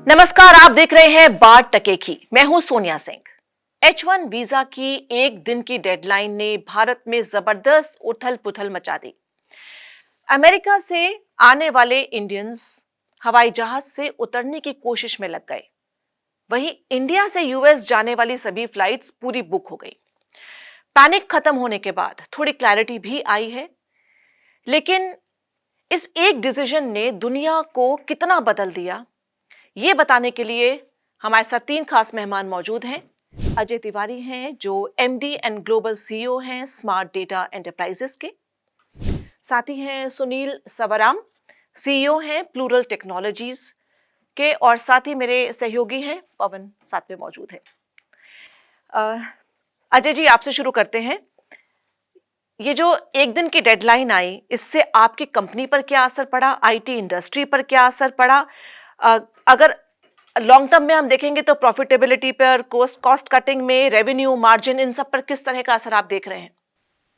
नमस्कार, आप देख रहे हैं बात टकेकी। मैं हूं सोनिया सिंह। H1 वीजा की एक दिन की डेडलाइन ने भारत में जबरदस्त उथल पुथल मचा दी। अमेरिका से आने वाले इंडियंस हवाई जहाज से उतरने की कोशिश में लग गए। वहीं इंडिया से यूएस जाने वाली सभी फ्लाइट्स पूरी बुक हो गई। पैनिक खत्म होने के बाद थोड़ी क्लैरिटी भी आई है, लेकिन इस एक डिसीजन ने दुनिया को कितना बदल दिया, ये बताने के लिए हमारे साथ तीन खास मेहमान मौजूद हैं। अजय तिवारी हैं, जो एमडी एंड ग्लोबल सीईओ हैं स्मार्ट डेटा एंटरप्राइजेस के। साथ ही हैं सुनील सवराम, सीईओ हैं प्लूरल टेक्नोलॉजीज के, और साथ ही मेरे सहयोगी हैं पवन, साथ में मौजूद है। अजय जी, आपसे शुरू करते हैं। ये जो एक दिन की डेडलाइन आई, इससे आपकी कंपनी पर क्या असर पड़ा, आईटी इंडस्ट्री पर क्या असर पड़ा? अगर लॉन्ग टर्म में हम देखेंगे तो प्रॉफिटेबिलिटी पर, कॉस्ट कटिंग में, रेवेन्यू, मार्जिन, इन सब पर किस तरह का असर आप देख रहे हैं?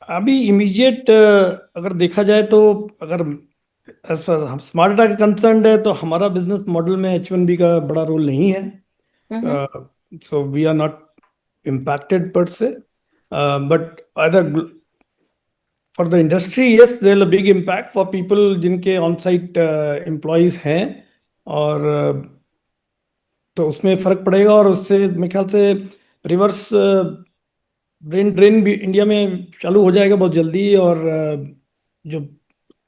अभी इमीडिएट अगर देखा जाए तो अगर स्मार्ट डाटा कंसर्न है तो हमारा बिजनेस मॉडल में H1B का बड़ा रोल नहीं है। So we are not impacted पर से, but other for the industry yes there a big impact for people जिनके ऑन साइट एम्प्लॉयज हैं, और तो उसमें फर्क पड़ेगा। और उससे मेरे ख्याल से रिवर्स ब्रेन ड्रेन भी इंडिया में चालू हो जाएगा बहुत जल्दी। और जो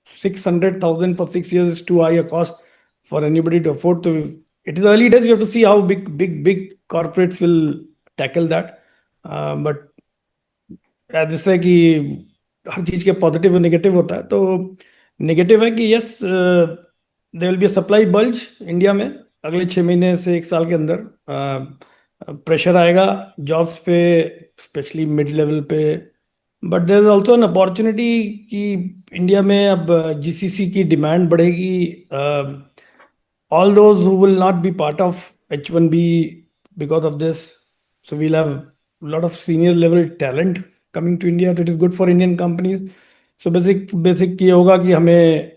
600,000 for 6 years is too high a cost for anybody to afford. So it is early days. We have to see how big corporates will tackle that. But जैसे कि हर चीज के पॉजिटिव और नेगेटिव होता है, तो नेगेटिव है कि yes there will be a supply bulge India में अगले 6 महीने से 1 साल के अंदर। प्रेशर आएगा जॉब्स पे, स्पेशली मिड लेवल पे। But there is also an opportunity कि इंडिया में अब जीसीसी की डिमांड बढ़ेगी। All those who will not be part of H1B because of this, so we'll have lot of senior level talent coming to India, that is good for Indian companies. So basic ये होगा कि हमें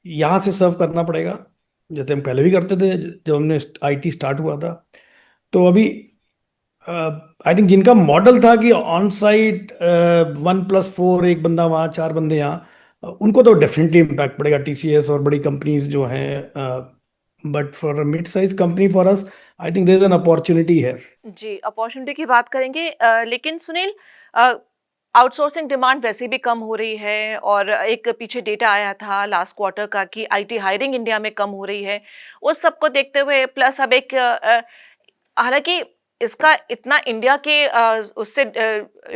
यहाँ से सर्व करना पड़ेगा जैसे हम पहले भी करते थे जब हमने आईटी स्टार्ट हुआ था। तो अभी आई थिंक जिनका मॉडल था कि ऑन साइट 1+4, एक बंदा वहाँ 4 बंदे यहाँ, उनको तो डेफिनेटली इम्पैक्ट पड़ेगा, टीसीएस और बड़ी कंपनीज जो हैं। But for mid size company for us I think there is an opportunity है। जी, अपॉर्चुनिटी की बात करेंगे, लेकिन सुनील, आउटसोर्सिंग डिमांड वैसे भी कम हो रही है, और एक पीछे डेटा आया था लास्ट क्वार्टर का कि आईटी हायरिंग इंडिया में कम हो रही है। उस सबको देखते हुए प्लस अब एक हालांकि इसका इतना इंडिया के उससे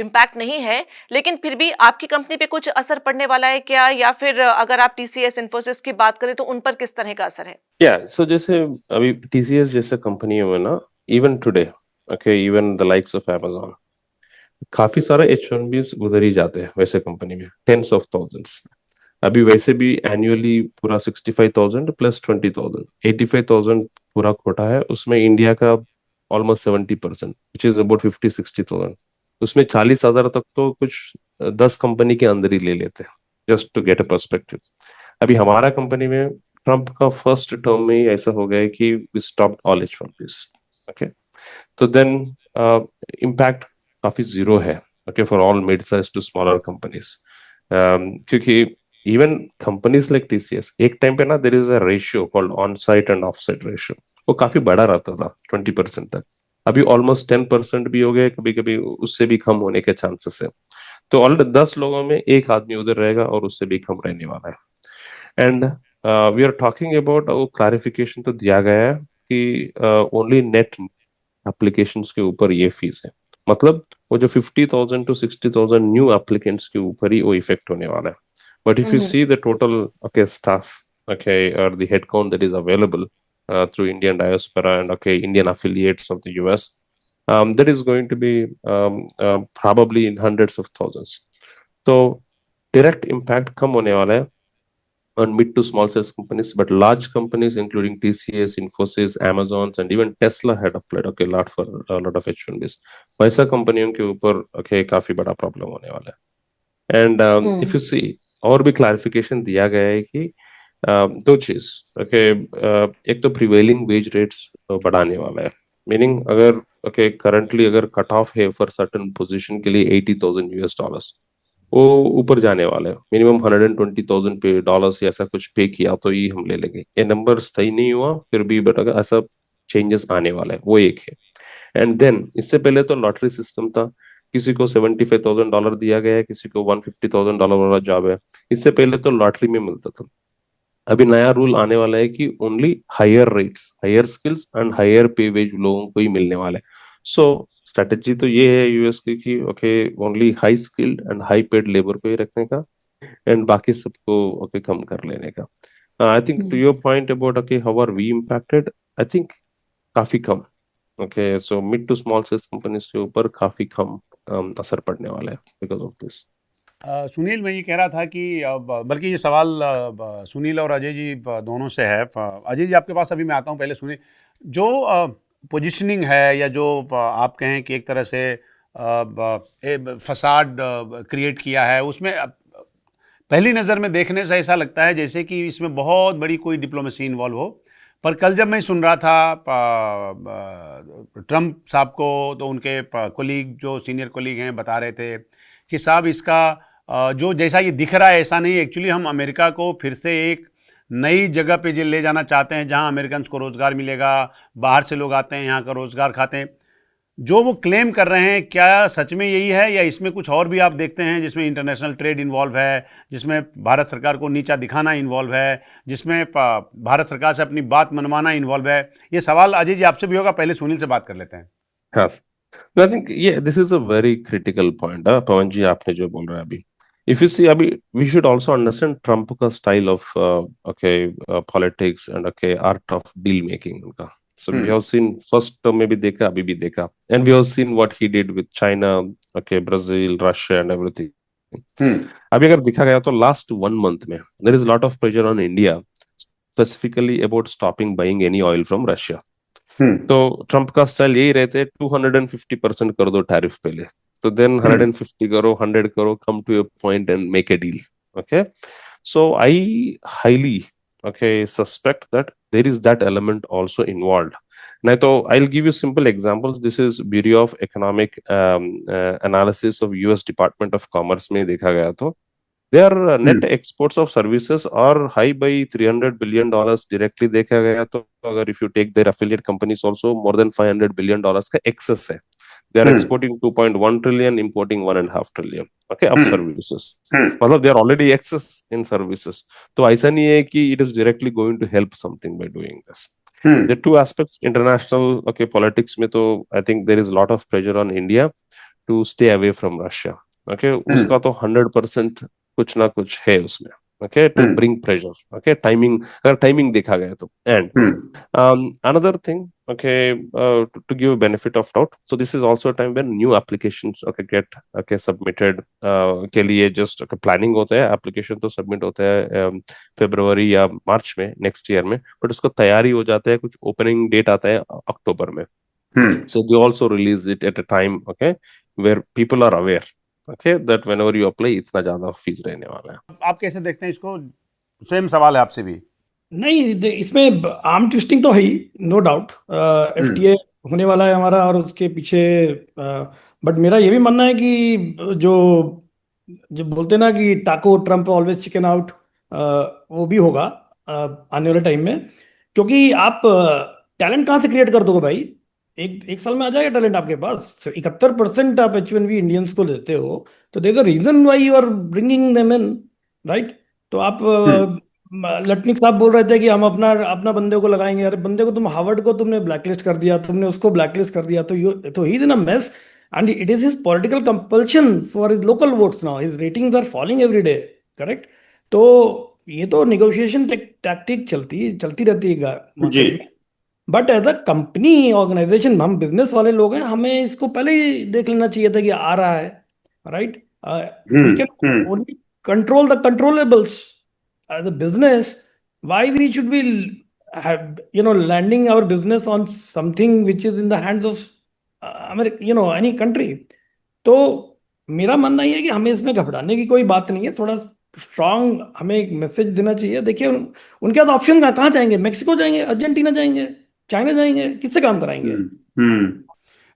इम्पैक्ट नहीं है, लेकिन फिर भी आपकी कंपनी पे कुछ असर पड़ने वाला है क्या? या फिर अगर आप टीसीएस, इन्फोसिस की बात करें तो उन पर किस तरह का असर है? सो जैसे अभी टीसीएस जैसे कंपनियों में ना, even today, even the likes of Amazon, काफी सारे H1Bs उधर ही जाते हैं वैसे कंपनी में, टेंस ऑफ थाउजेंड्स। अभी वैसे भी एनुअली पूरा 65,000 प्लस 20,000, 85,000 पूरा कोटा है। उसमें इंडिया का ऑलमोस्ट 70%, विच इज अबाउट 50-60,000। उसमें 40,000 तक तो कुछ 10 कंपनी के अंदर ही ले लेते हैं, just to get a perspective. अभी हमारा कंपनी में ट्रम्प का फर्स्ट टर्म में ही ऐसा हो गया है कि we stopped all H1Bs। Okay, तो देन इम्पैक्ट काफी जीरो है, for all mid size to smaller companies. क्योंकि इवन कंपनीज लाइक टीसीएस, एक टाइम पे ना there is a ratio called on site and off site ratio, वो काफी बड़ा रहता था 20% तक। अभी ऑलमोस्ट 10% भी हो गए, कभी कभी उससे भी कम होने के चांसेस है। तो ऑलरेडी 10 लोगों में एक आदमी उधर रहेगा और उससे भी कम रहने वाला है। And we are talking about, वो क्लैरिफिकेशन तो दिया गया है कि ओनली नेट एप्लीकेशंस के ऊपर ये फीस है। मतलब वो जो 50,000 to 60,000 न्यू एप्लीकेंट्स के ऊपर ही वो इफेक्ट होने वाला है। But if you see the total staff और the head count that is available through Indian diaspora and Indian affiliates of the US, that is going to be probably in hundreds of thousands. So direct impact कम होने वाला है on mid to small size companies, but large companies including TCS, Infosys, Amazon, and even Tesla had applied lot for a lot of H1Bs. वैसा कंपनियों के ऊपर काफी बड़ा problem होने वाला है। एंड इफ यू सी, और भी क्लैरिफिकेशन दिया गया है कि दो चीज, ओके, एक तो प्रिवेलिंग वेज रेट्स बढ़ाने वाला है, मीनिंग अगर ओके करंटली अगर कट ऑफ है फॉर सर्टेन पोजीशन के लिए $80,000, वो ऊपर जाने वाला है, मिनिमम $120,000 पे डॉलर्स या ऐसा कुछ पे किया तो ये हम ले लेंगे। ये नंबर सही नहीं हुआ फिर भी, बट अगर ऐसा चेंजेस आने वाला है वो एक है। एंड देन इससे पहले तो लॉटरी सिस्टम था, किसी को $75,000 दिया गया है, किसी को $150,000 वाला जॉब है। इससे पहले तो लॉटरी में मिलता था। अभी नया रूल आने वाला है कि only higher rates, higher skills and higher pay wage लोगों को ही मिलने वाला है। सो स्ट्रेटेजी तो ये है यूएस की कि okay only high skilled and high paid labour को ही रखने का, एंड बाकी सबको ओके कम कर लेने का। I think to your point about okay how are we impacted, I think काफी कम। Okay so mid to small size companies के ऊपर काफी कम असर पड़ने वाला है बिकॉज ऑफ दिस। सुनील, मैं ये कह रहा था कि बल्कि ये सवाल सुनील और अजय जी दोनों से है। अजय जी आपके पास अभी मैं आता हूँ, पहले सुनील, जो पोजीशनिंग है या जो आप कहें कि एक तरह से फसाड क्रिएट किया है, उसमें पहली नज़र में देखने से ऐसा लगता है जैसे कि इसमें बहुत बड़ी कोई डिप्लोमेसी इन्वॉल्व हो। पर कल जब मैं सुन रहा था ट्रम्प साहब को, तो उनके कोलीग जो सीनियर कोलीग हैं बता रहे थे कि साहब इसका जो जैसा ये दिख रहा है ऐसा नहीं, एक्चुअली हम अमेरिका को फिर से एक नई जगह पे ले जाना चाहते हैं जहां अमेरिकन को रोज़गार मिलेगा, बाहर से लोग आते हैं यहाँ का रोज़गार खाते हैं। जो वो क्लेम कर रहे हैं क्या सच में यही है, या इसमें कुछ और भी आप देखते हैं जिसमें इंटरनेशनल ट्रेड इन्वॉल्व है, जिसमें भारत सरकार को नीचा दिखाना इन्वॉल्व है, जिसमें भारत सरकार से अपनी बात मनवाना इन्वॉल्व है? ये सवाल अजय जी आपसे भी होगा, पहले सुनील से बात कर लेते हैं। हाँ, आई थिंक ये this is a very critical point. Pawan ji आपने जो बोल रहे हैं अभी, इफ यू सी अभी we should also understand Trump का style of okay politics and okay art of deal making उनका। So we have seen first term में भी देखा, अभी भी देखा, and we have seen what he did with China, okay Brazil, Russia and everything. अभी अगर देखा गया तो लास्ट 1 मंथ में there is lot of pressure on India specifically about stopping buying any oil from Russia. तो Trump का style यही रहते है 250% कर दो टैरिफ पहले, तो देन 150 करो, 100 करो, come to a point and make a deal. Okay so I highly okay suspect that there is that element also involved. नहीं तो I will give you simple examples. This is bureau of economic analysis of US department of commerce में देखा गया तो their net exports of services are high by $300 billion directly देखा गया तो, अगर if you take their affiliate companies also more than $500 billion का excess है। They are exporting 2.1 trillion, importing 1.5 trillion, okay, of services। मतलब they are already excess in services। तो ऐसा नहीं है कि it is directly going to help something by doing this। There are two aspects international okay politics में, तो I think there is a lot of pressure on India to stay away from Russia। okay उसका तो 100% कुछ ना कुछ है उसमें, okay to bring pressure. Okay timing, अगर टाइमिंग देखा गया तो, and another thing okay to give benefit of doubt, so this is also time when new applications okay get okay submitted के लिए जस्ट प्लानिंग होता है। एप्लीकेशन तो submit होता है फरवरी या मार्च में नेक्स्ट ईयर में, बट उसका तैयारी हो जाता है, कुछ ओपनिंग डेट आता है अक्टूबर में। So they also release it at a time okay where people are aware okay that whenever you apply इतना ज्यादा फीस रहने वाला है। आप कैसे देखते हैं इसको? सेम सवाल है आपसे भी। नहीं, इसमें आर्म ट्विस्टिंग तो है ही, नो डाउट। एफटीए होने वाला है हमारा और उसके पीछे, बट मेरा ये भी मानना है कि जो जो बोलते हैं ना कि टाको ट्रम्प ऑलवेज चिकन आउट, वो भी होगा आने वाले टाइम में। क्योंकि आप टैलेंट कहाँ से क्रिएट कर दोगे भाई? एक साल में आ जाएगा टैलेंट आपके पास। 71% आप H1B इंडियंस को लेते हो, तो there is a reason why you are bringing them in, right? तो आप लटनिक साहब बोल रहे थे कि हम अपना अपना बंदे को लगाएंगे। अरे बंदे को तुम हार्वर्ड को तुमने ब्लैकलिस्ट कर दिया, तुमने उसको ब्लैकलिस्ट कर दिया, तो he is in a mess and it is his political compulsion for his local votes. Now his ratings are falling every day, correct? तो ये तो निगोशिएशन टैक्टिक चलती रहती है मार्केट में। But as a company organisation, हम business वाले लोग हैं, हमें इसको पहले ही देख लेना चाहिए था कि आ रहा है, right? We can only control the controllables. As a business, why we should be landing our business on something which is in the hands of America, any country? तो मेरा मानना ये है कि हमें इसमें घबराने की कोई बात नहीं है। थोड़ा स्ट्रांग हमें एक मैसेज देना चाहिए। देखिए उनके पास ऑप्शन कहाँ जाएंगे? मेक्सिको जाएंगे, अर्जेंटीना जाएंगे, चाइना जाएंगे, किससे काम कराएंगे?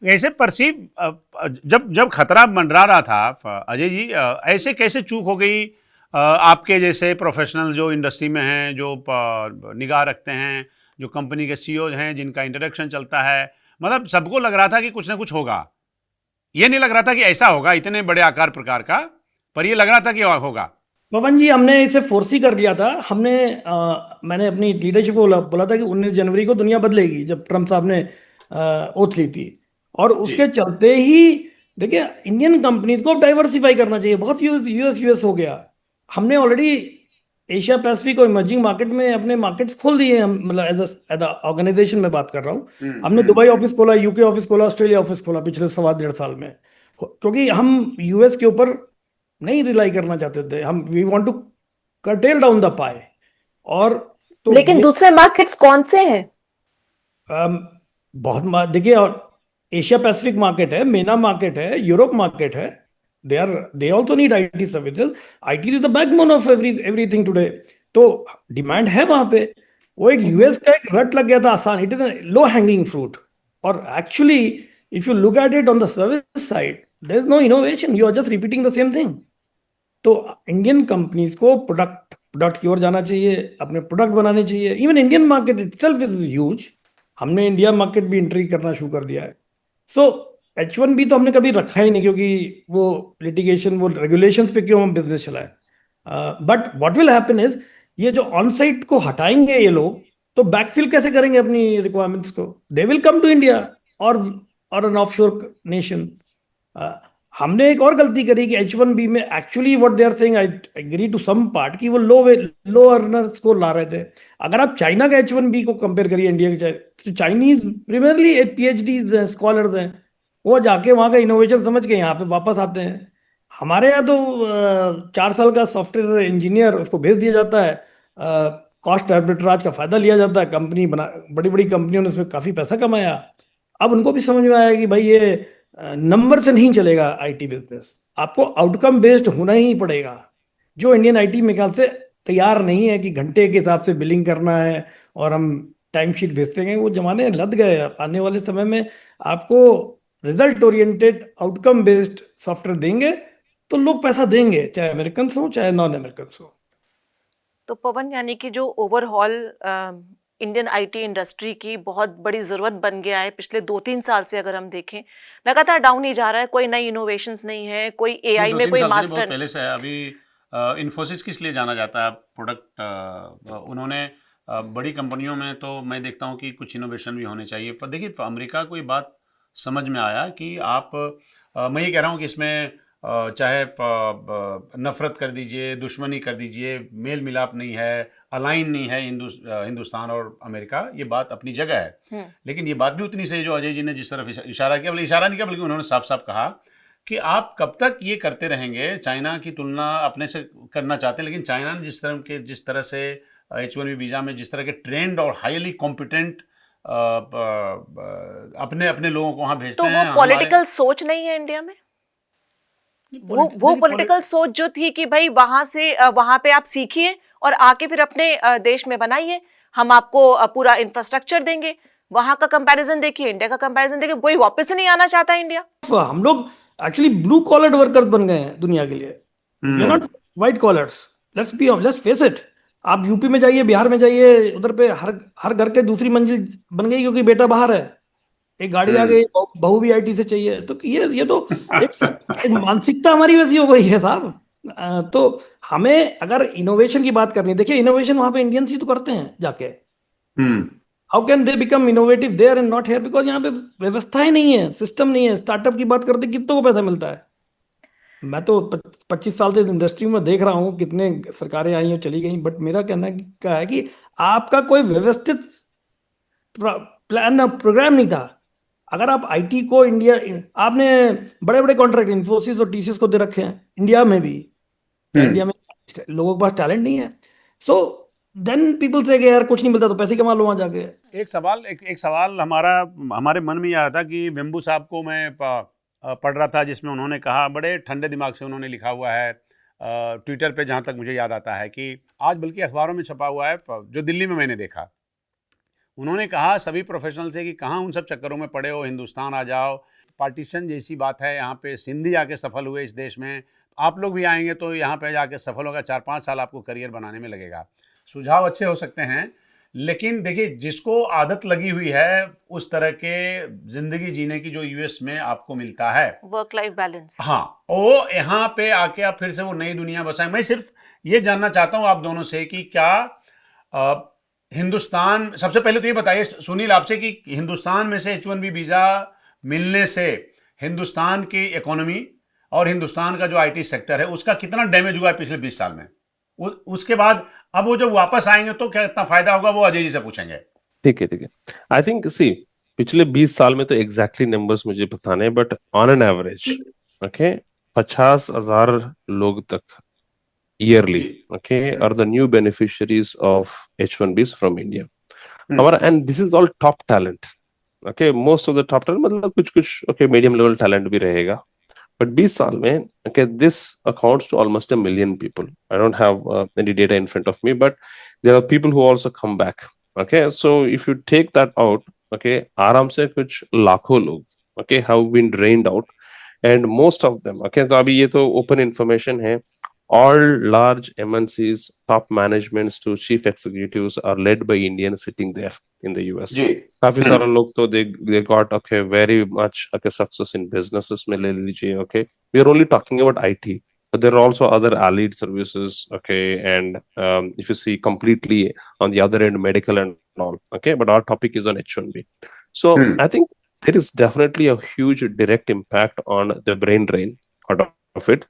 ऐसे परसीव जब जब खतरा मंडरा रहा था अजय जी, ऐसे कैसे चूक हो गई? आपके जैसे प्रोफेशनल जो इंडस्ट्री में हैं, जो निगाह रखते हैं, जो कंपनी के सीईओ हैं, जिनका इंटरेक्शन चलता है, मतलब सबको लग रहा था कि कुछ ना कुछ होगा। ये नहीं लग रहा था कि ऐसा होगा इतने बड़े आकार प्रकार का, पर ये लग रहा था कि होगा। पवन जी, हमने इसे फोर्स ही कर दिया था। मैंने अपनी लीडरशिप को बोला था कि 19 जनवरी को दुनिया बदलेगी, जब ट्रम्प साहब ने ओथ ली थी। और उसके चलते ही देखिए इंडियन कंपनीज को डाइवर्सिफाई करना चाहिए। बहुत यूएस हो गया। हमने ऑलरेडी एशिया पैसिफिक और इमर्जिंग मार्केट में अपने मार्केट्स खोल दिए हैं। हम मतलब एज ऑर्गेनाइजेशन में बात कर रहा हूँ। हमने दुबई ऑफिस खोला, यूके ऑफिस खोला, ऑस्ट्रेलिया ऑफिस खोला पिछले 1.5 साल में, क्योंकि हम यूएस के ऊपर नहीं रिलाई करना चाहते थे। हम we want to curtail down the pie. और तो लेकिन दूसरे मार्केट्स कौन से हैं? देखिए, एशिया पैसिफिक मार्केट है, मेना मार्केट है, यूरोप मार्केट है। They also need IT services. IT is the backbone of everything today. तो डिमांड है वहां पे। वो एक यूएस का एक रट लग गया था आसान। It is low hanging fruit. और actually if you look at it on the service side, there is no innovation, you are just repeating the same thing. तो इंडियन कंपनीज को प्रोडक्ट की ओर जाना चाहिए, अपने प्रोडक्ट बनाने चाहिए। Even Indian market itself is huge. हमने इंडिया मार्केट भी एंट्री करना शुरू कर दिया है। सो H1B तो हमने कभी रखा ही नहीं, क्योंकि वो लिटिगेशन, वो रेगुलेशंस पे क्यों हम बिजनेस चलाएं। But what will happen is, ये जो ऑन साइट को हटाएंगे ये लोग, तो बैकफिल कैसे करेंगे अपनी रिक्वायरमेंट्स को? They will come to India और एन ऑफशोर नेशन। हमने एक और गलती करी कि H1B में actually what they are saying, I agree to some part, कि वो लो अर्नर्स को ला रहे थे। अगर आप चाइना का H1B को कंपेयर करिए इंडिया के, तो चाइनीज प्रीमियरली PhDs हैं, स्कॉलर्स हैं। वो जाके वहाँ का इनोवेशन समझ के यहाँ पे वापस आते हैं। हमारे यहाँ तो 4 साल का सॉफ्टवेयर इंजीनियर, उसको भेज दिया जाता है। कॉस्ट आर्बिट्राज का फायदा लिया जाता है। कंपनी बना, बड़ी बड़ी कंपनियों ने उसमें काफी पैसा कमाया। अब उनको भी समझ में आया कि भाई ये नंबर से नहीं चलेगा आईटी बिजनेस, आपको आउटकम बेस्ड होना ही पड़ेगा। जो इंडियन आईटी मेरे ख्याल से तैयार नहीं है कि घंटे के हिसाब से बिलिंग करना है और हम टाइम शीट भेजते हैं, वो जमाने लद गए। आने वाले समय में आपको result oriented outcome based software देंगे तो लोग पैसा देंगे, चाहे अमेरिकन हो चाहे नॉन अमेरिकन हो। तो पवन, यानी कि जो ओवरऑल इंडियन आईटी इंडस्ट्री की बहुत बड़ी ज़रूरत बन गया है पिछले 2-3 साल से, अगर हम देखें लगातार डाउन ही जा रहा है। कोई नई इनोवेशंस नहीं है, कोई एआई में कोई मास्टर। पहले से है। अभी इन्फोसिस किस लिए जाना जाता है? प्रोडक्ट उन्होंने बड़ी कंपनियों में तो मैं देखता हूँ कि कुछ इनोवेशन भी होने चाहिए। पर देखिए अमेरिका को ये बात समझ में आया कि आप मैं ये कह रहा हूँ कि इसमें चाहे नफरत कर दीजिए, दुश्मनी कर दीजिए, मेल मिलाप नहीं है, अलाइन नहीं है हिंदुस्तान और अमेरिका, ये बात अपनी जगह है। लेकिन ये बात भी उतनी सही जो अजय जी ने जिस तरफ इशारा किया, बल्कि इशारा नहीं किया बल्कि उन्होंने साफ साफ कहा कि आप कब तक ये करते रहेंगे? चाइना की तुलना अपने से करना चाहते हैं, लेकिन चाइना ने जिस तरह से H1B वीज़ा में जिस तरह के ट्रेंड और हाईली कॉम्पिटेंट अपने अपने लोगों को वहाँ भेजते हैं। तो वो पॉलिटिकल सोच नहीं है इंडिया में? वो पॉलिटिकल सोच जो थी कि भाई वहां से वहां पे आप सीखिए और आके फिर अपने देश में बनाइए, हम आपको पूरा इंफ्रास्ट्रक्चर देंगे। वहां का कंपैरिजन देखिए, इंडिया का कंपैरिजन देखिए, कोई वापस से नहीं आना चाहता इंडिया। हम लोग एक्चुअली ब्लू कॉलर्ड वर्कर्स बन गए हैं दुनिया के लिए, we are not white collars. Let's face it. आप यूपी में जाइए, बिहार में जाइए, उधर पे हर घर के दूसरी मंजिल बन गई क्योंकि बेटा बाहर है, एक गाड़ी आ गई, बहू भी आईटी से चाहिए। तो ये तो एक मानसिकता हमारी वैसी हो गई है साहब। तो हमें अगर इनोवेशन की बात करनी है, देखिए इनोवेशन वहां पे इंडियंस ही तो करते हैं जाके। How can they become innovative there and not here? Because यहाँ पे व्यवस्थाएं नहीं है, सिस्टम नहीं है। स्टार्टअप की बात करते कितनों को पैसा मिलता है? मैं तो 25 साल से इंडस्ट्री में देख रहा हूँ, कितने सरकारें आई और चली गई, बट मेरा कहना क्या है कि आपका कोई व्यवस्थित प्लान प्रोग्राम नहीं था। अगर आप आईटी को इंडिया, आपने बड़े बड़े कॉन्ट्रैक्ट इन्फोसिस और टीसीएस को दे रखे हैं इंडिया में भी। इंडिया में लोगों के पास टैलेंट नहीं है। सो देन पीपल से यार कुछ नहीं मिलता तो पैसे कमा लो वहां जाके। एक सवाल हमारे मन में आया था कि वेम्बू साहब को मैं पढ़ रहा था, जिसमें उन्होंने कहा, बड़े ठंडे दिमाग से उन्होंने लिखा हुआ है, ट्विटर पे जहाँ तक मुझे याद आता है कि आज बल्कि अखबारों में छपा हुआ है, जो दिल्ली में मैंने देखा, उन्होंने कहा सभी प्रोफेशनल से कि कहाँ उन सब चक्करों में पड़े हो, हिंदुस्तान आ जाओ, पार्टीशन जैसी बात है, यहाँ पे सिंधी आके सफल हुए इस देश में, आप लोग भी आएंगे तो यहाँ पे जाके सफल होगा, 4-5 साल आपको करियर बनाने में लगेगा। सुझाव अच्छे हो सकते हैं, लेकिन देखिए जिसको आदत लगी हुई है उस तरह के ज़िंदगी जीने की जो यूएस में आपको मिलता है, वर्क लाइफ बैलेंस। हाँ, वो यहाँ पे आके आप फिर से वो नई दुनिया बसाएं। मैं सिर्फ ये जानना चाहता हूँ आप दोनों से कि क्या हिंदुस्तान, सबसे पहले तो ये बताइए सुनील आपसे कि हिंदुस्तान में से H1B वीज़ा मिलने से हिंदुस्तान की इकोनॉमी और हिंदुस्तान का जो आईटी सेक्टर है उसका कितना डैमेज हुआ है पिछले 20 साल में, उसके बाद अब वो जब वापस आएंगे तो क्या इतना फायदा होगा, वो अजय जी से पूछेंगे। ठीक है। आई थिंक सी पिछले 20 साल में तो एग्जैक्टली नंबर्स मुझे बताने हैं, but on an average okay 50,000 लोग तक yearly okay are the new beneficiaries of H1Bs from India. हमारा, and this is all top talent, okay, most of the top talent, मतलब कुछ okay medium level talent भी रहेगा, but 20 साल में okay this accounts to almost 1 million people. I don't have any data in front of me, but there are people who also come back, okay, so if you take that out, okay, आराम से कुछ लाखों लोग okay have been drained out, and most of them okay, तो अभी ये तो open information है, all large MNCs, top managements to chief executives are led by Indians sitting there in the US. जी काफी सारे लोग तो they got okay very much okay success in businesses में ले लीजिए, okay, we are only talking about IT, but there are also other allied services, okay, and if you see completely on the other end medical and all, okay, but our topic is on H1B. So I think there is definitely a huge direct impact on the brain drain out of it.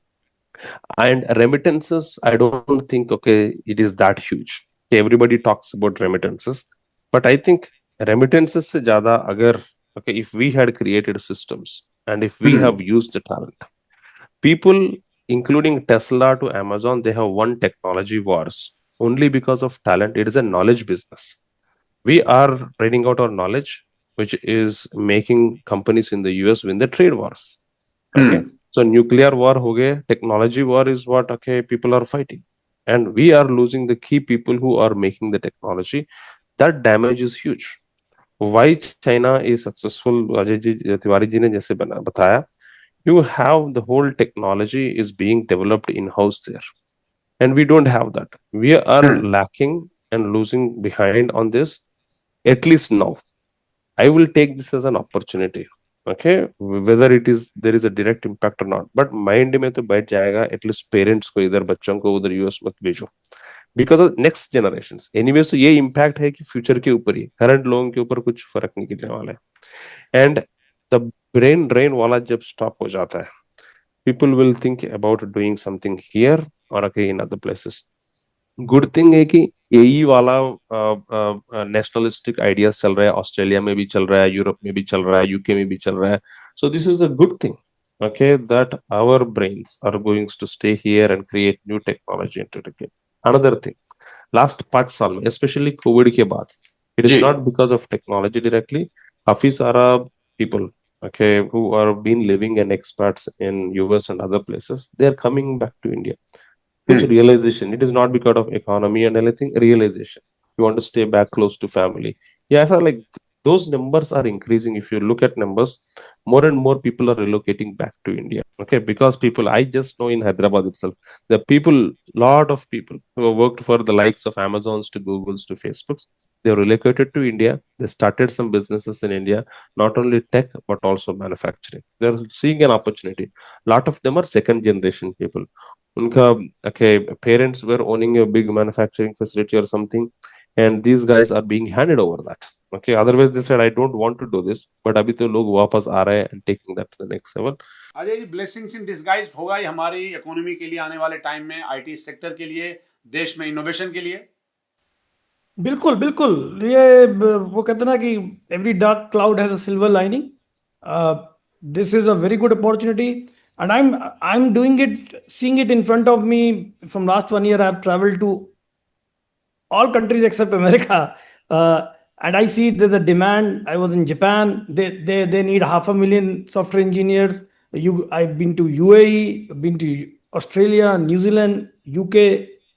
And remittances, I don't think okay it is that huge. Everybody talks about remittances, but I think remittances se zyada agar okay if we had created systems and if we have used the talent, people including Tesla to Amazon, they have won technology wars only because of talent. It is a knowledge business. We are trading out our knowledge, which is making companies in the US win the trade wars, okay. So nuclear war ho gaye, technology war is what okay people are fighting, and we are losing the key people who are making the technology. That damage is huge. Why China is successful, Ajay ji Tiwari ji ne jaise bataya, you have the whole technology is being developed in house there, and we don't have that. We are lacking and losing behind on this. At least now I will take this as an opportunity, okay, whether it is there is a direct impact or not, but mind में तो बैठ जाएगा at least parents को इधर, बच्चों को उधर US मत भेजो, because of next generations. Anyway, so ये impact है कि future के ऊपर ही, current लोगों के ऊपर कुछ फर्क नहीं गिरने वाला है, and the brain drain वाला जब stop हो जाता है, people will think about doing something here or okay in other places. Good thing है कि एई वाला नेशनलिस्टिक आइडियाज चल रहा है, ऑस्ट्रेलिया में भी चल रहा है, यूरोप में भी चल रहा है, यूके में भी चल रहा है. सो this is a good thing, okay, that our brains are going to stay here and create new technology into it. Another thing, last 5 साल में especially COVID के बाद, it is not because of technology directly, काफी सारा people okay who are been living and expats in US and other places, they are coming back to India. Which realization, it is not because of economy and anything, realization you want to stay back close to family. Yeah, so like those numbers are increasing. If you look at numbers, more and more people are relocating back to India, okay, because people, I just know in Hyderabad itself, the people, lot of people who have worked for the likes of Amazons to Googles to Facebooks, they relocated to India. They started some businesses in India, not only tech but also manufacturing. They're seeing an opportunity. Lot of them are second generation people. Unka okay parents were owning a big manufacturing facility or something, and these guys are being handed over that, okay, otherwise they said I don't want to do this, but abhi to log वापस आ रहे हैं and taking that to the next level. Ajay ji, blessings in disguise होगा ये हमारी economy के लिए आने वाले टाइम में, आईटी सेक्टर के लिए, देश में इनोवेशन के लिए? बिल्कुल बिल्कुल, ये वो कहते हैं ना कि every dark cloud has a silver lining. This is a very good opportunity, and I'm doing it, seeing it in front of me. From last 1 year I have traveled to all countries except America, and I see that the demand. I was in Japan, they need 500,000 software engineers. I've been to UAE, been to Australia, New Zealand, UK,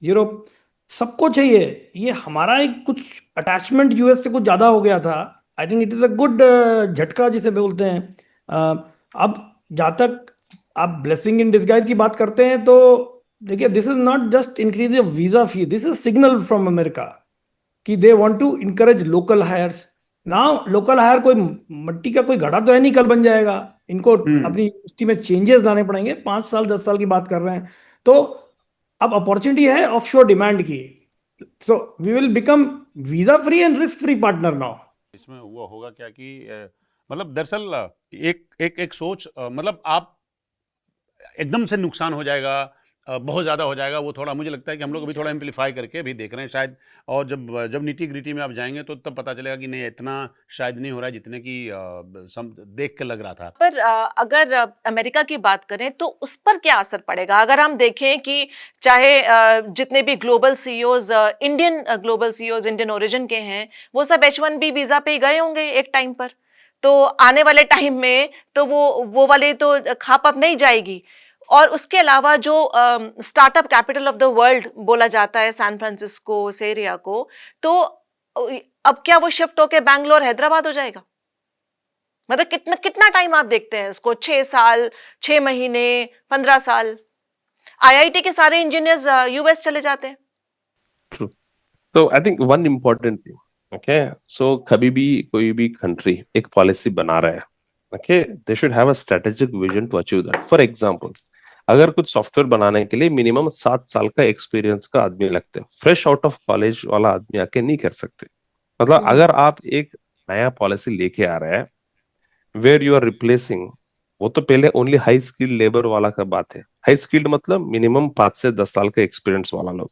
Europe, सबको चाहिए। ये हमारा एक कुछ attachment US से कुछ ज़्यादा हो गया था। I think it is a good झटका जिसे बोलते हैं। अब जहाँ तक आप ब्लेसिंग इन डिस्गाइज की बात करते हैं, तो देखिए, this is not just increase of visa fee, this is signal from America कि they want to encourage local hires. Now local hire कोई मट्टी का कोई घड़ा तो है नहीं, कल बन जाएगा। इनको अपनी यूनिवर्सिटी में चेंजेस लाने पड़ेंगे, 5 साल 10 साल की बात कर रहे हैं। तो अब अपॉर्चुनिटी है ऑफशोर डिमांड की। So we will become visa free and risk free partner now. इसमें हुआ होगा क्या कि मतलब दरअसल एक एक एक सोच मतलब आप एकदम से नुकसान हो जाएगा, बहुत ज़्यादा हो जाएगा, वो थोड़ा मुझे लगता है कि हम लोग अभी थोड़ा एम्पलीफाई करके अभी देख रहे हैं शायद। और जब जब नीटी ग्रिटी में आप जाएंगे तो तब पता चलेगा कि नहीं, इतना शायद नहीं हो रहा है जितने की देख के लग रहा था। पर अगर अमेरिका की बात करें तो उस पर क्या असर पड़ेगा? अगर हम देखें कि चाहे जितने भी global CEOs, Indian global CEOs Indian origin के हैं, वो सब H1B वीजा पे ही गए होंगे एक टाइम पर। तो आने वाले टाइम में तो वो वाले तो खाप अब नहीं जाएगी। और उसके अलावा जो startup capital of the world बोला जाता है सैन फ्रांसिस्को, उस एरिया को, तो अब क्या वो शिफ्ट होके बैंगलोर, हैदराबाद हो जाएगा? मतलब कितना कितना टाइम आप देखते हैं इसको? 6 साल, 6 महीने, 15 साल? आईआईटी के सारे इंजीनियर्स यूएस चले जाते हैं। True. So I think one important thing, okay, so कभी भी कोई भी country एक policy बना रहा है, okay, they should have a strategic vision to achieve that. For example, अगर कुछ सॉफ्टवेयर बनाने के लिए मिनिमम 7 साल का एक्सपीरियंस का आदमी लगते हैं, फ्रेश आउट ऑफ कॉलेज वाला आदमी आके नहीं कर सकते। मतलब अगर आप एक नया पॉलिसी लेके आ रहे हैं वेयर यू आर रिप्लेसिंग, वो तो पहले ओनली हाई स्किल्ड लेबर वाला का बात है। हाई स्किल्ड मतलब मिनिमम 5 से 10 साल का एक्सपीरियंस वाला लोग।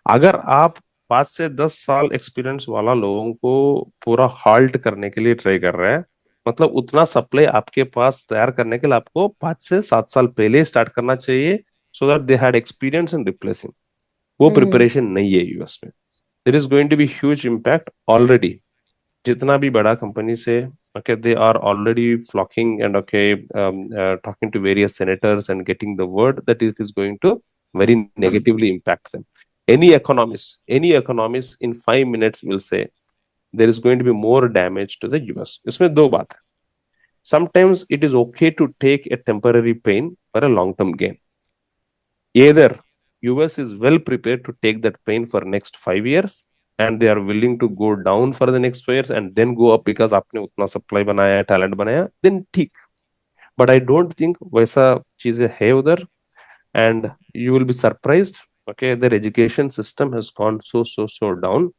अगर आप 5 से 10 साल एक्सपीरियंस वाला लोगों को पूरा हाल्ट करने के लिए ट्राई कर रहे हैं, मतलब उतना सप्लाई आपके पास तैयार करने के लिए आपको 5 से 7 साल पहले स्टार्ट करना चाहिए, so that they had experience in replacing. वो प्रिपरेशन नहीं है यूएस में। There is going to be huge impact already. जितना भी बड़ा कंपनी से, okay, they are already flocking and okay, talking to various senators and getting the word that it is going to very negatively impact them. Any economist in 5 minutes will say there is going to be more damage to the US. इसमें दो बात है। Sometimes it is okay to take a temporary pain for a long-term gain. Either US is well prepared to take that pain for next 5 years and they are willing to go down for the next 5 years and then go up because आपने उतना supply बनाया है, talent बनाया, then ठीक। But I don't think वैसा चीजें है उधर, and you will be surprised, okay, their education system has gone so down।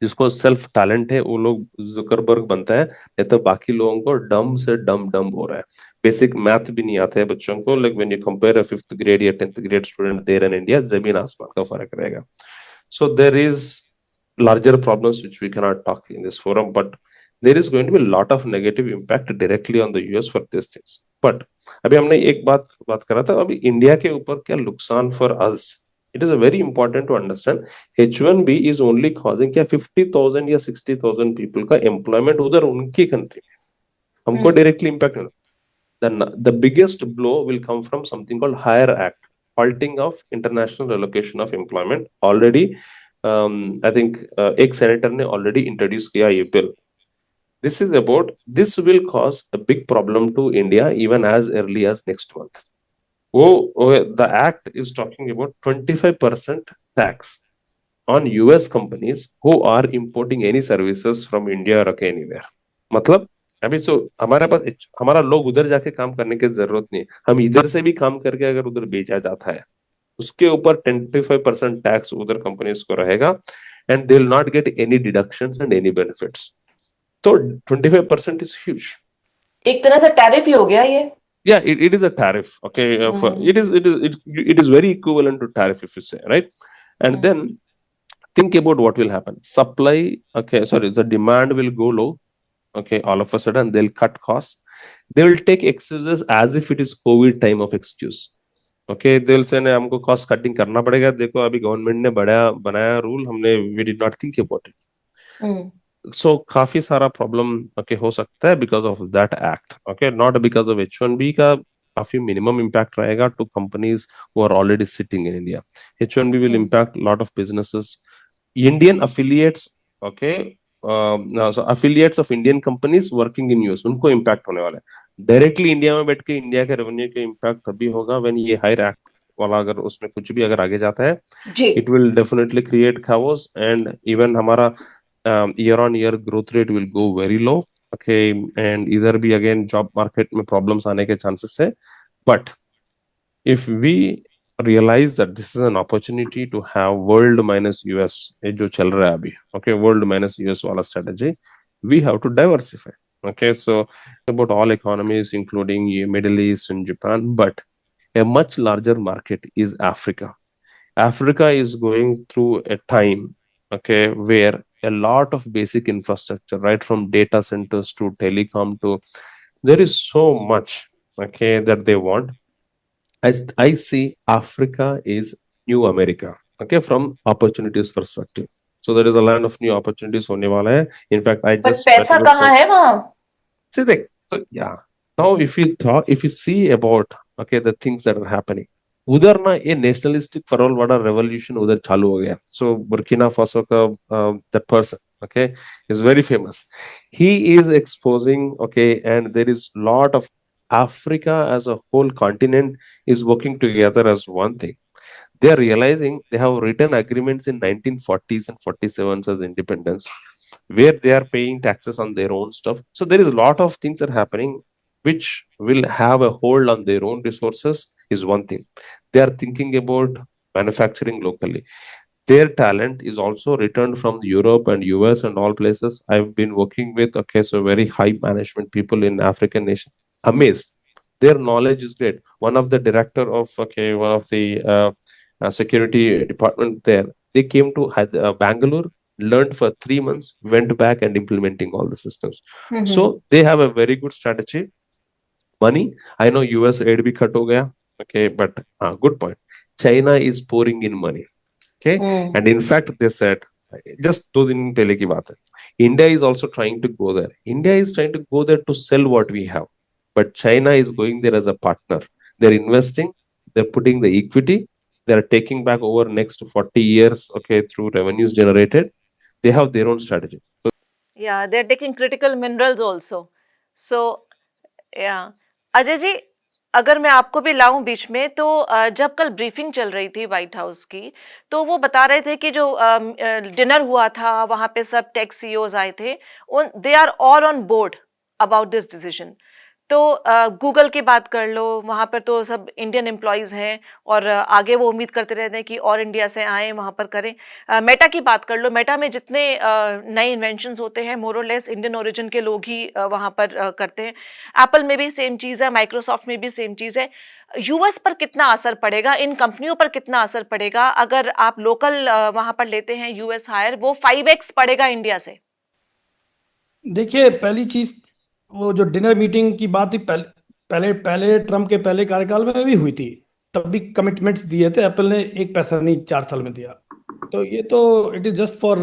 जिसको सेल्फ टैलेंट है वो लोग जुकरबर्ग बनता है, नहीं तो बाकी लोगों को डम से डम हो रहा है। बेसिक मैथ भी नहीं आता है बच्चों को। Like when you compare a 5th grade या 10th grade student there in India, जमीन आसमान का फर्क रहेगा। So there is larger problems which we cannot talk in this forum, but there is going to be a lot of negative impact directly on the US for these things। but अभी हमने एक बात करा था, अभी India के ऊपर क्या नुकसान for us, it is a very important to understand। H1B is only causing क्या 50,000 या 60,000 people का employment उधर उनकी कंट्री में, हमको directly impact है। then the biggest blow will come from something called Hire Act, halting of international relocation of employment। already I think एक senator ने ऑलरेडी इंट्रोड्यूस किया ये bill. This is about, this will cause a big problem to India even as early as next month. वो the act is talking about 25% tax on US companies who are importing any services from India और anywhere. मतलब अभी हमारे पास हमारा लोग उधर जाके काम करने की जरूरत नहीं, हम इधर से भी काम करके अगर उधर बेचा जाता है उसके ऊपर 25% टैक्स उधर कंपनीज को रहेगा, and they will not get any deductions and any benefits. तो 25% इज ह्यूज। एक तरह से टैरिफ ही हो गया ये। Yeah, it is a tariff, okay, it is very equivalent to tariff if you say, right? And then think about what will happen. Supply, okay, sorry, the demand will go low, okay, all of a sudden they'll cut costs, they will take excuses as if it is COVID time of excuse। Okay, दिल से ने हमको cost cutting करना पड़ेगा, देखो अभी government ने बनाया रूल, हमने we did not think about it. So काफी सारा प्रॉब्लम ओके हो सकता है because of that act, okay, not because of H1B का काफी मिनिमम इम्पैक्ट रहेगा to companies who are already sitting in India. H1B will impact lot of businesses, Indian affiliates, okay, so affiliates of Indian companies working in US, उनको impact होने वाला है. Directly India में बैठ के इंडिया के revenue के इम्पैक्ट तभी होगा व्हेन ये हायर एक्ट वाला अगर उसमें कुछ भी अगर आगे जाता है, जी it will definitely create chaos and even हमारा year on year growth rate will go very low. Okay, and इधर भी again job market में problems आने के chances है. But if we realize that this is an opportunity to have world minus US, ये जो चल रहा है अभी, okay, world minus US वाला strategy, we have to diversify. Okay, so about all economies including Middle East and Japan, but a much larger market is Africa. Africa is going through a time, okay, where a lot of basic infrastructure, right from data centers to telecom to, there is so much, okay, that they want. I see Africa is new America, okay, from opportunities perspective. So there is a land of new opportunities होने वाला है. In fact, I पर just पैसा met with कहाँ है वहाँ? See, so yeah. Now, if you see about okay the things that are happening, उधर ना ये nationalistic फरोल वाला revolution उधर चालू हो गया. So Burkina Faso का that person, okay, is very famous. He is exposing, okay, and there is lot of Africa as a whole continent is working together as one thing. They are realizing they have written agreements in 1940s and 47s as independence, where they are paying taxes on their own stuff. So there is a lot of things that are happening which will have a hold on their own resources is one thing. They are thinking about manufacturing locally. Their talent is also returned from Europe and US and all places. I've been working with, okay, so very high management people in African nations. Amazed. Their knowledge is great. One of the director of, okay, one of the security department there, they came to Bangalore, learned for 3 months, went back and implementing all the systems. So they have a very good strategy. Money, I know US aid bhi cut ho gaya, okay, but good point. China is pouring in money, okay, and in fact they said just 2 दिन पहले की बात है, India is also trying to go there. India is trying to go there to sell what we have, but China is going there as a partner. They're investing, they're putting the equity, they're taking back over next 40 years, okay, through revenues generated. They have their own strategy. So Yeah, they're taking critical minerals also. So, yeah. Ajay ji, अगर मैं आपको भी लाऊं बीच में तो जब कल briefing चल रही थी व्हाइट हाउस की, तो वो बता रहे थे कि जो डिनर हुआ था वहां पे सब टेक सीईओज आए थे, they are all on board about this decision. तो गूगल की बात कर लो, वहाँ पर तो सब इंडियन एम्प्लॉयज़ हैं और आगे वो उम्मीद करते रहते हैं कि और इंडिया से आएँ वहाँ पर करें. मेटा की बात कर लो, मेटा में जितने नए इन्वेंशंस होते हैं मोर और लेस इंडियन ओरिजिन के लोग ही वहाँ पर करते हैं. एप्पल में भी सेम चीज़ है, माइक्रोसॉफ्ट में भी सेम चीज़ है. यूएस पर कितना असर पड़ेगा, इन कंपनियों पर कितना असर पड़ेगा अगर आप लोकल वहाँ पर लेते हैं यूएस हायर, वो 5x पड़ेगा इंडिया से? देखिए, पहली चीज वो जो डिनर मीटिंग की बात थी, पहले ट्रम्प के पहले कार्यकाल में भी हुई थी, तब भी कमिटमेंट्स दिए थे. एप्पल ने 1 पैसा नहीं 4 साल में दिया. तो ये तो इट इज जस्ट फॉर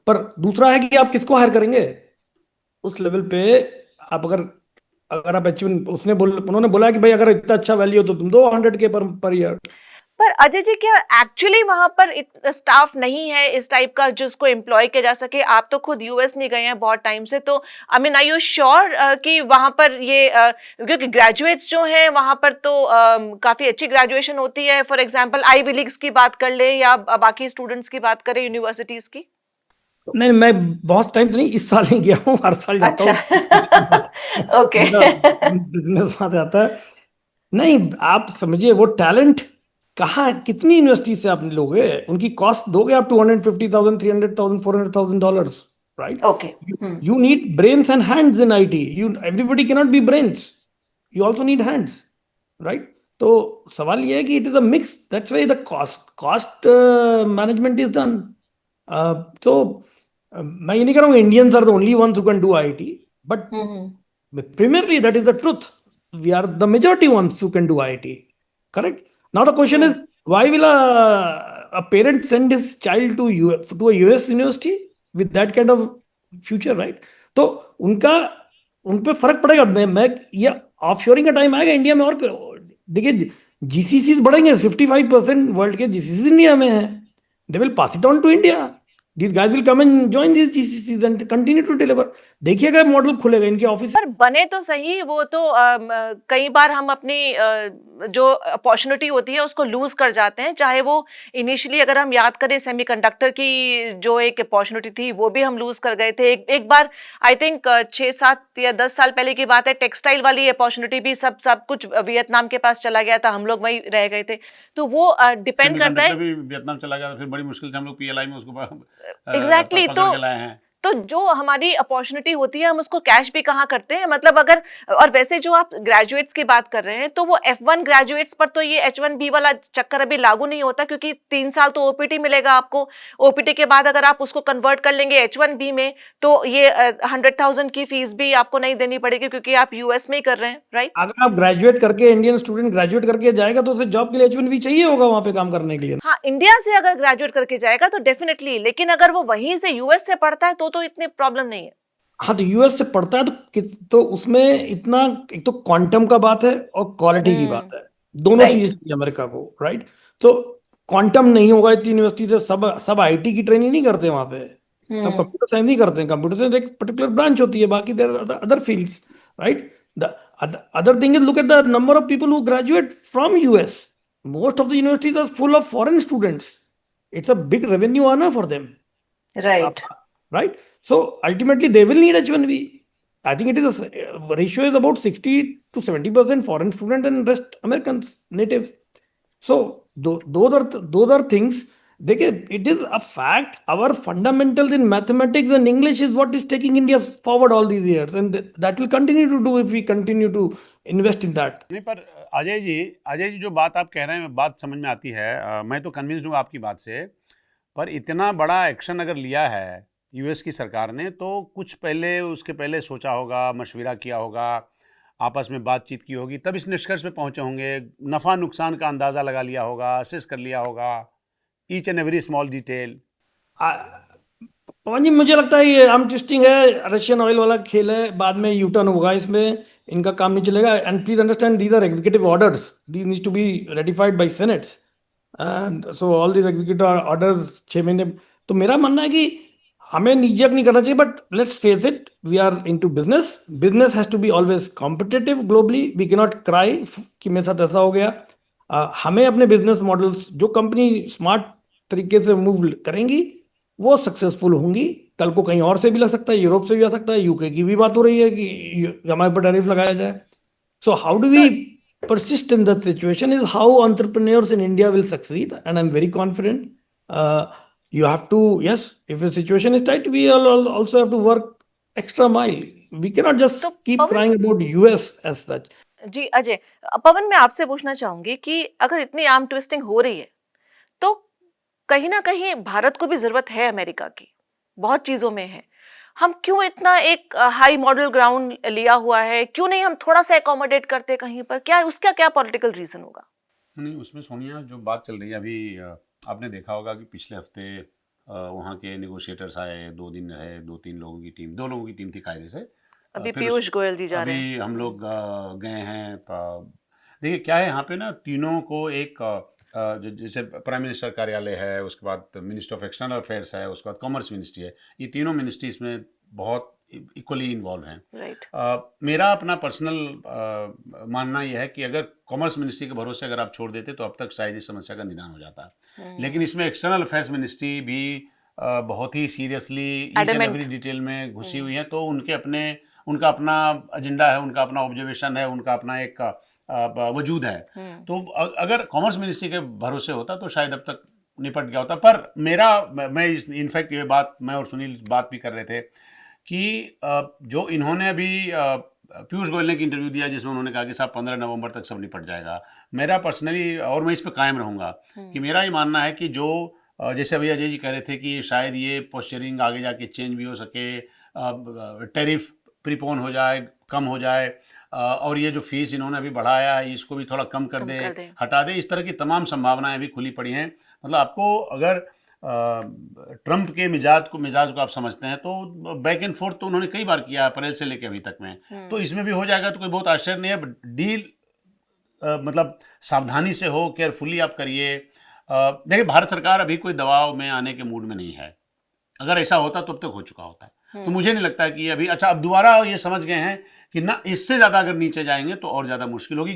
पर दूसरा है कि आप किसको हायर करेंगे उस लेवल पे. आप अगर आप उन्होंने बोला कि भाई अगर इतना अच्छा वैल्यू हो तो तुम दो 100K पर ईयर. पर अजय जी, क्या एक्चुअली वहां पर स्टाफ नहीं है इस टाइप का जिसको एम्प्लॉय किया जा सके? आप तो खुद यूएस नहीं गए हैं बहुत टाइम से, तो I mean, are you sure कि वहां पर ये क्योंकि ग्रेजुएट्स जो हैं वहां पर तो काफी अच्छी ग्रेजुएशन होती है. फॉर एग्जांपल आईवी लीग्स की बात कर ले या बाकी स्टूडेंट्स की बात करें यूनिवर्सिटीज की. नहीं, मैं बहुत टाइम तो नहीं, इस साल ही गया हूँ, हर साल जाता हूँ. ओके. बिजनेस वहां से आता है. नहीं, आप समझिए वो टैलेंट कहाँ, कितनी यूनिवर्सिटी से आप लोगे, उनकी कॉस्ट दोगे आप $250,000, $300,000, $400,000, right? Okay. You need brains and hands in IT. Everybody cannot be brains. You also need hands, right? तो सवाल ये है कि it is a mix. That's why the cost management is done. So मैं ये नहीं कह रहा हूँ Indians are the only ones who can do IT, but primarily that is the truth. We are the majority ones who can do IT, correct? Now the question is, why will a parent send his child to a US university with that kind of future, right? तो उन पे फर्क पड़ेगा. मैं ये offshoring का time आएगा India में। और देखिए जीसीसीज बढ़ेंगे, 55% वर्ल्ड के जीसीसीज इंडिया में है, they will pass it on to India, these guys will come and join these GCCs and continue to deliver। देखिएगा मॉडल खुलेगा इनके ऑफिस। पर बने तो सही, वो तो कई बार हम अपनी जो अपॉर्चुनिटी होती है उसको लूज कर जाते हैं, चाहे वो इनिशियली अगर हम याद करें सेमीकंडक्टर की जो एक अपॉर्चुनिटी थी वो भी हम लूज कर गए थे। एक बार आई थिंक 6-7 या 10 साल पहले की बात है, टेक्सटाइल वाली अपॉर्चुनिटी भी सब कुछ वियतनाम के पास चला गया था, हम लोग वहीं रह गए थे। तो वो डिपेंड करता है। सेमीकंडक्टर भी वियतनाम चला गया, फिर बड़ी मुश्किल से हम लोग पीएलआई में उसको एग्जैक्टली पकड़ के लाए हैं। तो जो हमारी अपॉर्चुनिटी होती है हम उसको कैश भी कहाँ करते हैं, मतलब अगर, और वैसे जो आप ग्रेजुएट्स की बात कर रहे हैं तो वो F1 ग्रेजुएट्स पर तो ये H1B वाला चक्कर अभी लागू नहीं होता, क्योंकि 3 साल तो ओपीटी मिलेगा आपको। ओपीटी के बाद अगर आप उसको कन्वर्ट कर लेंगे H1B में तो ये 100,000 की फीस भी आपको नहीं देनी पड़ेगी, क्योंकि आप यूएस में ही कर रहे हैं, राइट। अगर आप ग्रेजुएट करके, इंडियन स्टूडेंट ग्रेजुएट करके जाएगा तो उसे जॉब के लिए H1B चाहिए होगा वहां पे काम करने के लिए। हाँ, इंडिया से अगर ग्रेजुएट करके जाएगा तो डेफिनेटली, लेकिन अगर वो वहीं से यूएस से पढ़ता है तो इतने प्रॉब्लम नहीं है। हाँ, तो यूएस से पढ़ता है तो उसमें इतना, एक तो क्वांटम का बात है और क्वालिटी की बात है, दोनों Right. चीजें चाहिए अमेरिका को, राइट। तो क्वांटम नहीं होगा इतनी यूनिवर्सिटी से, सब आईटी की ट्रेनिंग नहीं करते वहां पे, सब कंप्यूटर साइंस नहीं करते हैं। कंप्यूटर साइंस एक पर्टिकुलर ब्रांच होती है, बाकी there other fields, right. The other thing is, look at the number of people who graduate from US. Most of the universities are full of foreign students. It's a big revenue earner for them, right. right? So ultimately they will need H1B. I think it is ratio is about 60 to 70% foreign student and rest Americans, native. So those are things. देखिए, it is a fact. Our fundamentals in mathematics and English is what is taking India forward all these years, and that will continue to do if we continue to invest in that. नहीं, पर अजय जी जो बात आप कह रहे हैं बात समझ में आती है। मैं तो कन्विंस्ड हूँ आपकी बात से, पर इतना बड़ा एक्शन अगर लिया है यूएस की सरकार ने तो कुछ उसके पहले सोचा होगा, मशवरा किया होगा, आपस में बातचीत की होगी, तब इस निष्कर्ष पे पहुंचे होंगे। नफ़ा नुकसान का अंदाज़ा लगा लिया होगा, असेस कर लिया होगा, each and every small detail. Pawan ji, मुझे लगता है ये आर्म ट्विस्टिंग है, रशियन ऑयल वाला खेल है, बाद में यू टर्न होगा, इसमें इनका काम नहीं चलेगा। And please understand, these are executive orders, these need to be ratified by senates, and so all these executive orders 6 महीने। तो मेरा मानना है कि हमें निजक नहीं करना चाहिए, but let's face it, we are into business, business has to be always competitive globally, we can not cry कि मेरे साथ ऐसा हो गया। हमें अपने बिजनेस मॉडल्स, जो कंपनी स्मार्ट तरीके से मूव करेंगी वो सक्सेसफुल होंगी। कल को कहीं और से भी लग सकता है, यूरोप से भी आ सकता है, यूके की भी बात हो रही है कि हमारे पर टैरिफ लगाया जाए। So how do we persist in that situation is how entrepreneurs in India will succeed, and I'm very confident. You have to, yes, if the situation is tight, we all also have to work extra mile. We cannot just तो keep Pawan, crying about US as such. जी अजय, पवन मैं आपसे पूछना चाहूंगी कि अगर इतनी arm twisting हो रही है तो कहीं ना कहीं भारत को भी जरूरत है अमेरिका की, बहुत चीजों में है। हम क्यों इतना एक हाई मॉडल ग्राउंड लिया हुआ है, क्यों नहीं हम थोड़ा सा एकोमोडेट करते कहीं पर? क्या उसका क्या पॉलिटिकल रीजन होगा? नहीं, उसमें सोनिया जो बात चल रही है अभी, आपने देखा होगा कि पिछले हफ्ते वहाँ के नेगोशिएटर्स आए, 2 दिन रहे, 2-3 लोगों की टीम, 2 लोगों की टीम थी कायदे से। अभी फिर पीयूष गोयल जी जा रहे अभी हैं। हम लोग गए हैं। देखिए क्या है यहाँ पे ना, तीनों को एक जैसे प्राइम मिनिस्टर कार्यालय है, उसके बाद मिनिस्टर ऑफ एक्सटर्नल अफेयर्स है, उसके बाद कॉमर्स मिनिस्ट्री है, ये तीनों मिनिस्ट्री इसमें बहुत इक्वली इन्वॉल्व हैं। राइट। मेरा अपना पर्सनल मानना यह है कि अगर कॉमर्स मिनिस्ट्री के भरोसे अगर आप छोड़ देते तो अब तक शायद इस समस्या का निदान हो जाता। लेकिन इसमें एक्सटर्नल अफेयर्स मिनिस्ट्री भी बहुत ही seriously each and every detail में घुसी हुई है। तो उनका अपना एजेंडा है, उनका अपना ऑब्जर्वेशन है, उनका अपना एक वजूद है। तो अगर कॉमर्स मिनिस्ट्री के भरोसे होता तो शायद अब तक निपट गया होता। पर मैं इनफैक्ट ये बात, मैं और सुनील बात भी कर रहे थे कि जो इन्होंने अभी पीयूष गोयल ने एक इंटरव्यू दिया जिसमें उन्होंने कहा कि साहब 15 नवंबर तक सब निपट जाएगा। मेरा पर्सनली, और मैं इस पर कायम रहूँगा कि मेरा ये मानना है कि जो जैसे अभी अजय जी कह रहे थे कि शायद ये पोस्चरिंग आगे जाके चेंज भी हो सके, टैरिफ प्रीपोन हो जाए, कम हो जाए, और ये जो फीस इन्होंने अभी बढ़ाया है इसको भी थोड़ा कम कर दे, हटा दे। इस तरह की तमाम संभावनाएं भी खुली पड़ी हैं। मतलब आपको अगर ट्रंप के मिजाज को आप समझते हैं तो बैक एंड फोर्थ तो उन्होंने कई बार किया अप्रैल से लेकर अभी तक में, तो इसमें भी हो जाएगा तो कोई बहुत आश्चर्य नहीं है। डील मतलब सावधानी से हो, केयरफुली आप करिए। देखिए भारत सरकार अभी कोई दबाव में आने के मूड में नहीं है, अगर ऐसा होता तो अब तक हो चुका होता है। तो मुझे नहीं लगता है कि अभी अच्छा अब दोबारा ये समझ गए हैं कि ना इससे ज़्यादा अगर नीचे जाएंगे तो और ज़्यादा मुश्किल होगी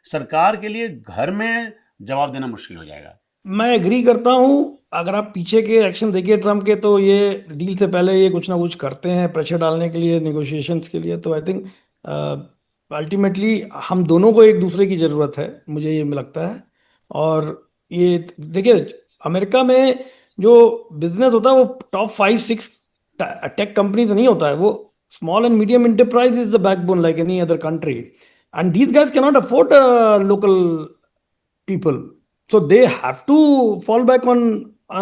सरकार के लिए, घर में जवाब देना मुश्किल हो जाएगा। मैं एग्री करता हूँ। अगर आप पीछे के एक्शन देखिए ट्रम्प के, तो ये डील से पहले ये कुछ ना कुछ करते हैं प्रेशर डालने के लिए, नेगोशिएशंस के लिए। तो आई थिंक अल्टीमेटली हम दोनों को एक दूसरे की ज़रूरत है, मुझे ये लगता है। और ये देखिए अमेरिका में जो बिजनेस होता है वो टॉप 5-6 टेक कंपनी से नहीं होता है, वो small and medium enterprise is the backbone like any other country, and these guys can not afford local people, so they have to fall back on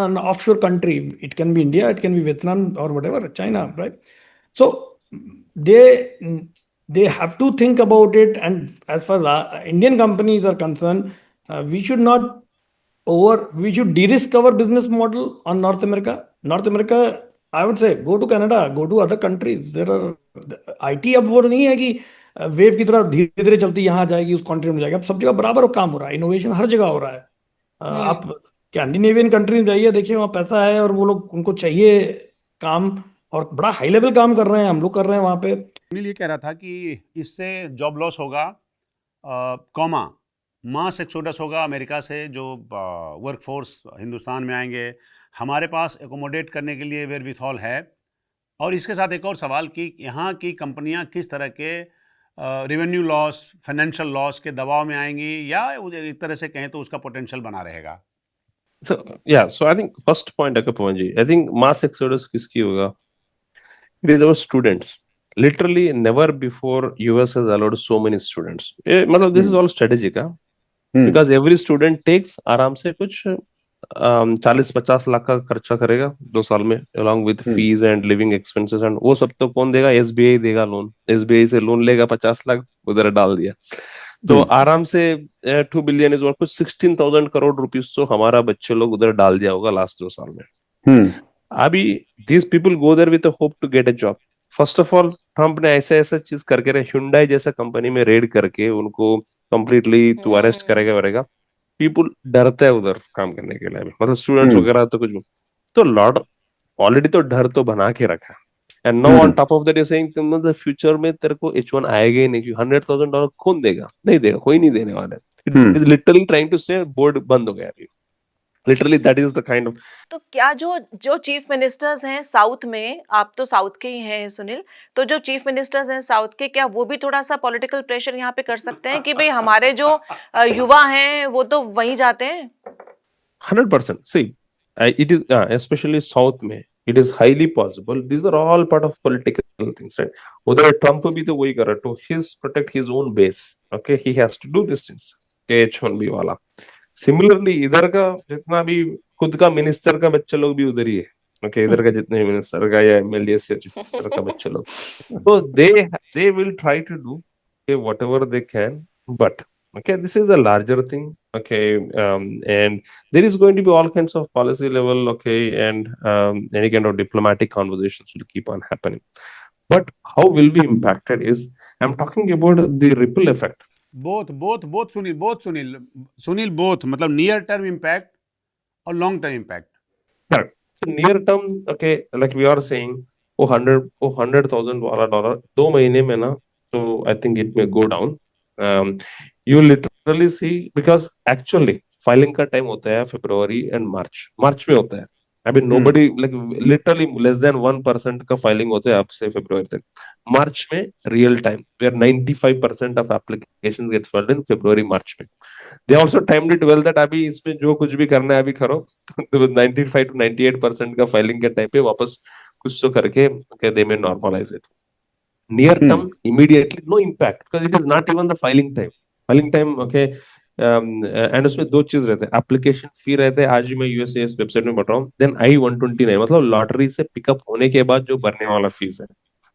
an offshore country. It can be India, it can be Vietnam, or whatever, China, right? So they have to think about it. And as far as Indian companies are concerned, we should not we should de-risk our business model on North America. I would say go to Canada, go to other countries. There are IT अब वो नहीं है कि wave की तरह धीरे धीरे चलती यहाँ जाएगी उस कंट्री में जाएगी। अब सब जगह बराबर काम हो रहा है, इनोवेशन हर जगह हो रहा है। आप स्कैंडिनेवियन कंट्री में जाइए, देखिए वहाँ पैसा है और वो लोग, उनको चाहिए काम, और बड़ा हाई लेवल काम कर रहे हैं, हम लोग कर रहे हैं वहाँ पे। सुनील ये कह रहा था कि इससे जॉब लॉस होगा, कॉमा मास एक्सोडस होगा अमेरिका से, जो वर्कफोर्स हिंदुस्तान में आएंगे, हमारे पास एकोमोडेट करने के लिए वेयरविथॉल है। और इसके साथ एक और सवाल कि यहाँ की कंपनियाँ किस तरह के रेवेन्यू लॉस, फाइनेंशियल लॉस के दबाव में आएंगी, या एक तरह से कहें तो उसका पोटेंशियल बना रहेगा। So yeah, so I think first point, Dr. Pawanji, I think mass exodus किसकी होगा? It is our students. Literally never before US has allowed so many students. मतलब this is all strategic, because every student takes आराम से कुछ 40-50 लाख का खर्चा करेगा 2 साल में, along with fees and living expenses, and वो सब तो कौन देगा? SBI देगा लोन। SBI से लोन लेगा 50 लाख, उधर डाल दिया, तो आराम से 2 बिलियन इज कुछ 16,000 करोड़ रुपीस तो हमारा बच्चे लोग उधर डाल दिया होगा लास्ट 2 साल में। अभी these people go there with a hope to get a job. First of all Trump ने ऐसा चीज करके रहे, Hyundai जैसा कंपनी में रेड करके उनको कंप्लीटली तू अरेस्ट करेगा। पीपुल डरते हैं उधर काम करने के लिए, मतलब स्टूडेंट्स वगैरह तो कुछ भी, तो लॉर्ड ऑलरेडी तो डर तो बना के रखा। And now on top of that you saying तुम द फ्यूचर में तेरे को H1 आएगा ही नहीं, $100,000 कौन देगा? नहीं देगा, कोई नहीं देने वाला है। It is literally trying to say board बंद हो गया अभी, literally that is the kind of. तो क्या जो चीफ मिनिस्टर्स हैं साउथ में, आप तो साउथ के ही हैं सुनील, तो जो चीफ मिनिस्टर्स हैं साउथ के, क्या वो भी थोड़ा सा पॉलिटिकल प्रेशर यहाँ पे कर सकते हैं कि भाई हमारे जो युवा हैं वो तो वहीं जाते हैं? 100%. See, it is especially South में it is highly possible. These are all part of political things, right? उधर ट्रम्प भी तो वही कर रहा है, to his protect his own base. Okay, he has to do these things. H1B वाला। Similarly, इधर का जितना भी खुद का मिनिस्टर का बच्चे लोग भी उधर ही है। Okay, इधर का जितने मिनिस्टर का या MLA से चीफ मिनिस्टर का बच्चे लोग, तो they will try to do whatever they can, but okay, this is a larger thing. Okay, and there is going to be all kinds of policy level, okay, and any kind of diplomatic conversations will keep on happening. But how will be impacted is, I'm talking about the ripple effect. Both Sunil both मतलब near term impact और long term impact. Correct. So near term, okay, like we are saying, वो 100,000 वाला dollar 2 महीने में ना, so I think it may go down. You literally see, because actually filing का time होता है फरवरी एंड मार्च में होता है। अभी nobody, like literally less than 1% का फाइलिंग होता है अब से फरवरी तक। मार्च में real time where 95% of applications get filed in February, March में। They also timed it well that अभी इसमें जो कुछ भी करना है अभी करो, 95 to 98% का फाइलिंग के टाइम पे वापस कुछ तो करके, okay, they may normalize it. Near term, immediately no impact, because it is not even the filing time, okay. And उसमें 2 चीज रहते हैं, एप्लीकेशन फी रहते हैं, आज ही मैं USCIS वेबसाइट में बता रहा हूँ, देन I-129 मतलब लॉटरी से पिकअप होने के बाद जो भरने वाला फीस है,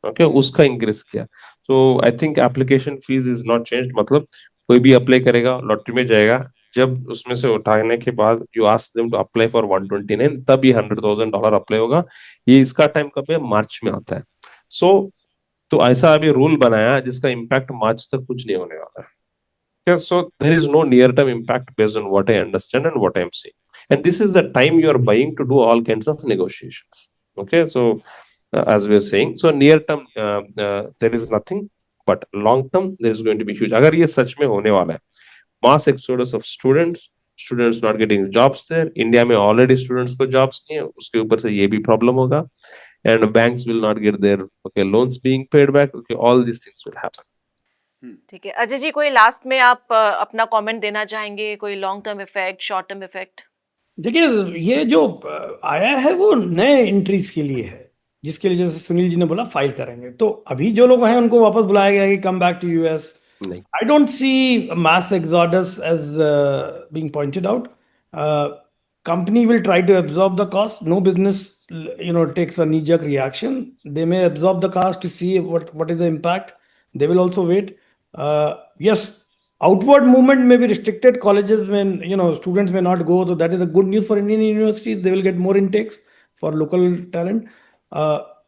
ओके, उसका इंक्रीज किया। So I think application fees is not changed, मतलब कोई भी अप्लाई करेगा, लॉटरी में जाएगा, जब उसमें से उठाने के बाद you ask them to apply for 129, तब ये $100,000 अप्लाई होगा। ये इसका टाइम कब है? मार्च में आता है। सो तो ऐसा अभी रूल बनाया जिसका इम्पैक्ट मार्च तक कुछ नहीं होने वाला है। Yeah, so there is no near-term impact based on what I understand and what I'm seeing. And this is the time you are buying to do all kinds of negotiations. Okay, so as we are saying, so near-term there is nothing, but long-term there is going to be huge. अगर ये सच में होने वाला है, mass exodus of students not getting jobs there. India में already students को jobs नहीं है, उसके ऊपर से ये भी problem होगा, and banks will not get their loans being paid back. Okay, all these things will happen. ठीक है अजय जी, कोई लास्ट में आप अपना कमेंट देना चाहेंगे? कोई long term effect, short term effect? देखिए, ये जो आया है वो नए एंट्रीज के लिए है, जिसके लिए जैसे सुनील जी ने बोला फाइल करेंगे। तो अभी जो लोग हैं उनको वापस बुलाया गया है कि कम बैक टू यूएस। नहीं, I don't see mass exodus as being pointed out. Company will try to absorb the cost. No business, takes a knee-jerk reaction. They may absorb the cost to see what is the impact. They will also wait. Yes, outward movement may be restricted. Colleges, when students may not go, so that is a good news for Indian universities. They will get more intakes for local talent.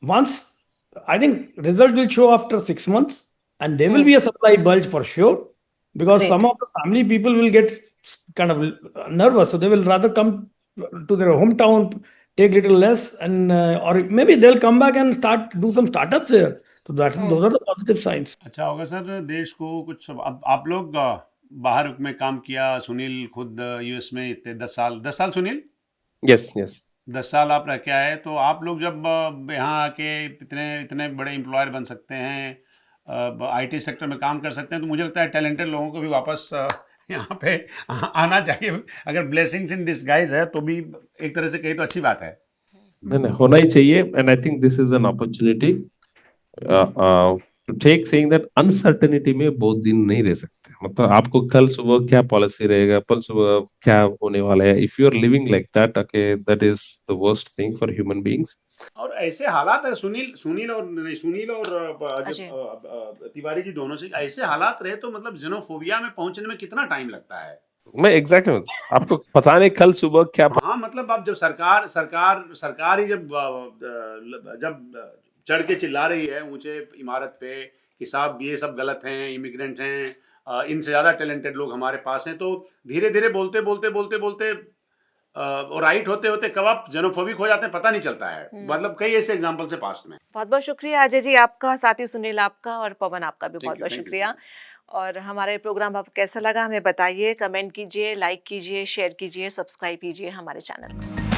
Once, I think result will show after 6 months. And there will be a supply bulge for sure, because Great. some of the family people will get kind of nervous, so they will rather come to their hometown, take little less, and or maybe they'll come back and do some startups there. So those are the positive signs. अच्छा होगा sir देश को कुछ। अब आप लोग बाहर में काम किया, सुनील खुद यूएस में इतने 10 साल सुनील, yes, yes. 10 साल आप रह के आए, तो आप लोग जब यहाँ आके इतने बड़े एम्प्लॉयर बन सकते हैं, आईटी सेक्टर में काम कर सकते हैं, तो मुझे लगता है टैलेंटेड लोगों को भी वापस यहाँ पे आना चाहिए। अगर ब्लेसिंग्स इन डिस्गाइज है तो भी एक तरह से कही तो अच्छी बात है। नहीं, होना ही चाहिए। And I think this is an opportunity to take, saying that uncertainty में बहुत दिन नहीं रह सकते। मतलब आपको कल सुबह क्या पॉलिसी रहेगा, कल सुबह क्या होने वाला है, if you are living like that, okay, that is the worst thing for human beings. और ऐसे हालात है, सुनील और तिवारी जी दोनों से ऐसे हालात रहे तो मतलब जेनोफोबिया में पहुंचने में कितना टाइम लगता है? मैं एग्जैक्टली आपको पता नहीं कल सुबह क्या। हाँ, मतलब आप जब सरकार ही जब चढ़ के चिल्ला रही है ऊंचे इमारत पे कि साहब ये सब गलत हैं, इमिग्रेंट हैं, इनसे ज़्यादा टैलेंटेड लोग हमारे पास हैं, तो धीरे धीरे बोलते और राइट होते होते कब आप जेनोफोबिक हो जाते हैं पता नहीं चलता है। मतलब कई ऐसे एग्जांपल से पास्ट में। बहुत बहुत शुक्रिया अजय जी आपका, साथ ही सुनील आपका और पवन आपका भी बहुत बहुत शुक्रिया। और हमारे प्रोग्राम आपको कैसा लगा हमें बताइए, कमेंट कीजिए, लाइक कीजिए, शेयर कीजिए, सब्सक्राइब कीजिए हमारे चैनल को।